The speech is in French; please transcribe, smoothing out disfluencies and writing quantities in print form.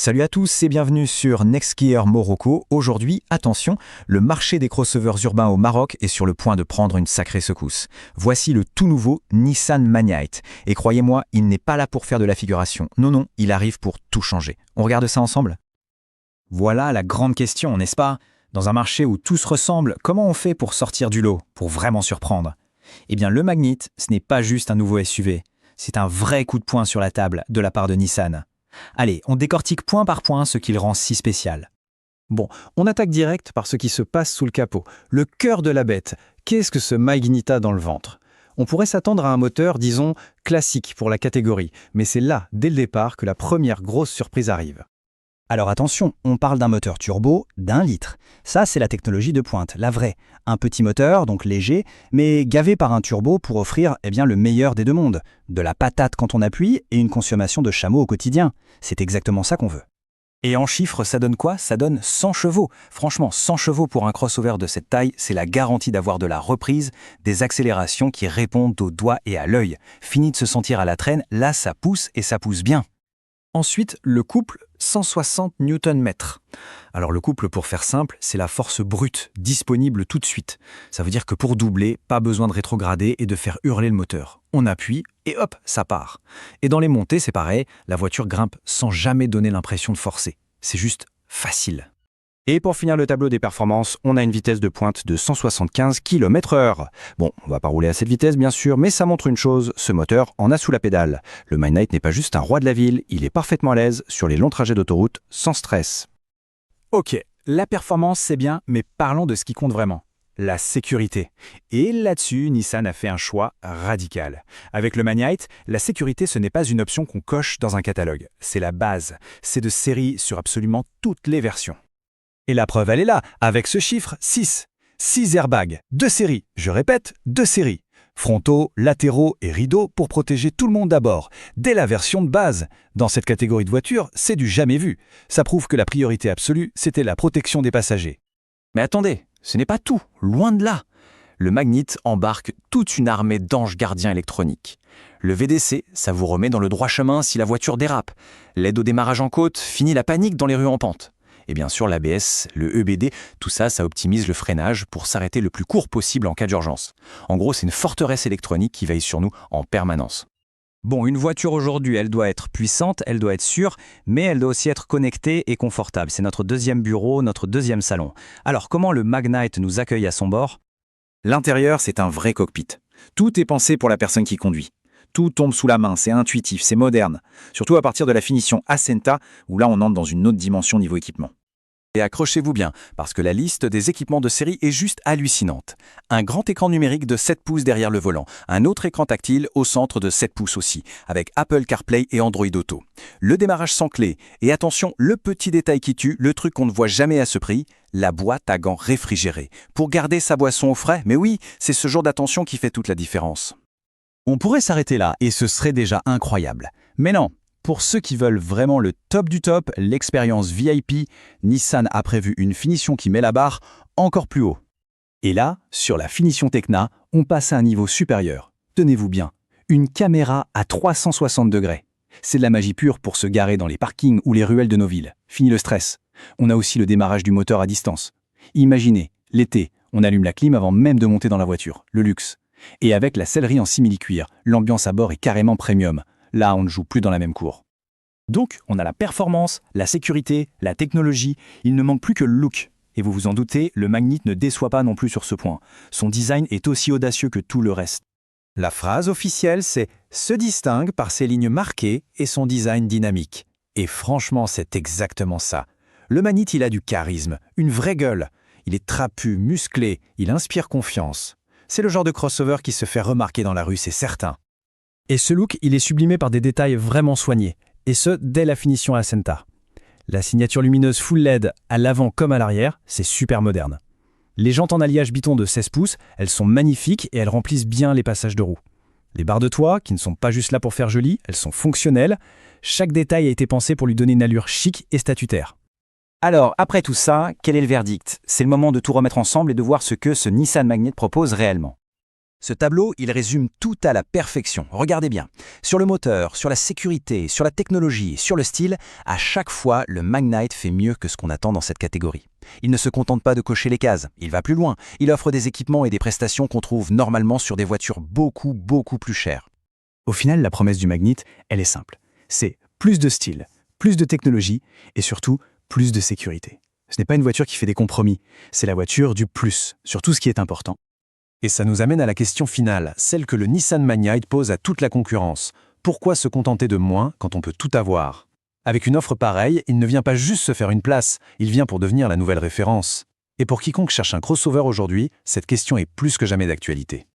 Salut à tous et bienvenue sur Nextgear Morocco. Aujourd'hui, attention, le marché des crossovers urbains au Maroc est sur le point de prendre une sacrée secousse. Voici le tout nouveau Nissan Magnite. Et croyez-moi, il n'est pas là pour faire de la figuration. Non, il arrive pour tout changer. On regarde ça ensemble? Voilà la grande question, n'est-ce pas? Dans un marché où tout se ressemble, comment on fait pour sortir du lot, pour vraiment surprendre? Eh bien, le Magnite, ce n'est pas juste un nouveau SUV. C'est un vrai coup de poing sur la table de la part de Nissan. Allez, on décortique point par point ce qui le rend si spécial. Bon, on attaque direct par ce qui se passe sous le capot. Le cœur de la bête, qu'est-ce que ce Magnita dans le ventre? On pourrait s'attendre à un moteur, disons, classique pour la catégorie, mais c'est là, dès le départ, que la première grosse surprise arrive. Alors attention, on parle d'un moteur turbo d'1 litre. Ça, c'est la technologie de pointe, la vraie. Un petit moteur, donc léger, mais gavé par un turbo pour offrir le meilleur des deux mondes. De la patate quand on appuie et une consommation de chameau au quotidien. C'est exactement ça qu'on veut. Et en chiffres, ça donne quoi? Ça donne 100 chevaux. Franchement, 100 chevaux pour un crossover de cette taille, c'est la garantie d'avoir de la reprise, des accélérations qui répondent au doigt et à l'œil. Fini de se sentir à la traîne, là ça pousse et ça pousse bien. Ensuite, le couple 160 Nm. Alors le couple, pour faire simple, c'est la force brute, disponible tout de suite. Ça veut dire que pour doubler, pas besoin de rétrograder et de faire hurler le moteur. On appuie et hop, ça part. Et dans les montées, c'est pareil, la voiture grimpe sans jamais donner l'impression de forcer. C'est juste facile. Et pour finir le tableau des performances, on a une vitesse de pointe de 175 km/h. Bon, on va pas rouler à cette vitesse bien sûr, mais ça montre une chose, ce moteur en a sous la pédale. Le Magnite n'est pas juste un roi de la ville, il est parfaitement à l'aise sur les longs trajets d'autoroute sans stress. Ok, la performance c'est bien, mais parlons de ce qui compte vraiment. La sécurité. Et là-dessus, Nissan a fait un choix radical. Avec le Magnite, la sécurité, ce n'est pas une option qu'on coche dans un catalogue. C'est la base. C'est de série sur absolument toutes les versions. Et la preuve, elle est là, avec ce chiffre 6. 6 airbags, de série, je répète, de série. Frontaux, latéraux et rideaux pour protéger tout le monde d'abord, dès la version de base. Dans cette catégorie de voitures, c'est du jamais vu. Ça prouve que la priorité absolue, c'était la protection des passagers. Mais attendez, ce n'est pas tout, loin de là. Le Magnite embarque toute une armée d'anges gardiens électroniques. Le VDC, ça vous remet dans le droit chemin si la voiture dérape. L'aide au démarrage en côte finit la panique dans les rues en pente. Et bien sûr, l'ABS, le EBD, tout ça, ça optimise le freinage pour s'arrêter le plus court possible en cas d'urgence. En gros, c'est une forteresse électronique qui veille sur nous en permanence. Bon, une voiture aujourd'hui, elle doit être puissante, elle doit être sûre, mais elle doit aussi être connectée et confortable. C'est notre deuxième bureau, notre deuxième salon. Alors, comment le Magnite nous accueille à son bord? L'intérieur, c'est un vrai cockpit. Tout est pensé pour la personne qui conduit. Tout tombe sous la main, c'est intuitif, c'est moderne. Surtout à partir de la finition Ascenta, où là on entre dans une autre dimension niveau équipement. Et accrochez-vous bien, parce que la liste des équipements de série est juste hallucinante. Un grand écran numérique de 7 pouces derrière le volant, un autre écran tactile au centre de 7 pouces aussi, avec Apple CarPlay et Android Auto. Le démarrage sans clé, et attention, le petit détail qui tue, le truc qu'on ne voit jamais à ce prix, la boîte à gants réfrigérée. Pour garder sa boisson au frais, mais oui, c'est ce genre d'attention qui fait toute la différence. On pourrait s'arrêter là et ce serait déjà incroyable. Mais non, pour ceux qui veulent vraiment le top du top, l'expérience VIP, Nissan a prévu une finition qui met la barre encore plus haut. Et là, sur la finition Tecna, on passe à un niveau supérieur. Tenez-vous bien, une caméra à 360 degrés. C'est de la magie pure pour se garer dans les parkings ou les ruelles de nos villes. Fini le stress. On a aussi le démarrage du moteur à distance. Imaginez, l'été, on allume la clim avant même de monter dans la voiture. Le luxe. Et avec la sellerie en simili-cuir, l'ambiance à bord est carrément premium. Là, on ne joue plus dans la même cour. Donc, on a la performance, la sécurité, la technologie, il ne manque plus que le look. Et vous vous en doutez, le Magnite ne déçoit pas non plus sur ce point. Son design est aussi audacieux que tout le reste. La phrase officielle, c'est « se distingue par ses lignes marquées et son design dynamique ». Et franchement, c'est exactement ça. Le Magnite, il a du charisme, une vraie gueule. Il est trapu, musclé, il inspire confiance. C'est le genre de crossover qui se fait remarquer dans la rue, c'est certain. Et ce look, il est sublimé par des détails vraiment soignés, et ce, dès la finition Ascenta. La signature lumineuse full LED à l'avant comme à l'arrière, c'est super moderne. Les jantes en alliage Biton de 16 pouces, elles sont magnifiques et elles remplissent bien les passages de roue. Les barres de toit, qui ne sont pas juste là pour faire joli, elles sont fonctionnelles. Chaque détail a été pensé pour lui donner une allure chic et statutaire. Alors, après tout ça, quel est le verdict? C'est le moment de tout remettre ensemble et de voir ce que ce Nissan Magnite propose réellement. Ce tableau, il résume tout à la perfection. Regardez bien. Sur le moteur, sur la sécurité, sur la technologie, sur le style, à chaque fois, le Magnite fait mieux que ce qu'on attend dans cette catégorie. Il ne se contente pas de cocher les cases, il va plus loin. Il offre des équipements et des prestations qu'on trouve normalement sur des voitures beaucoup plus chères. Au final, la promesse du Magnite, elle est simple. C'est plus de style, plus de technologie et surtout plus de sécurité. Ce n'est pas une voiture qui fait des compromis, c'est la voiture du plus, sur tout ce qui est important. Et ça nous amène à la question finale, celle que le Nissan Magnite pose à toute la concurrence. Pourquoi se contenter de moins quand on peut tout avoir? Avec une offre pareille, il ne vient pas juste se faire une place, il vient pour devenir la nouvelle référence. Et pour quiconque cherche un crossover aujourd'hui, cette question est plus que jamais d'actualité.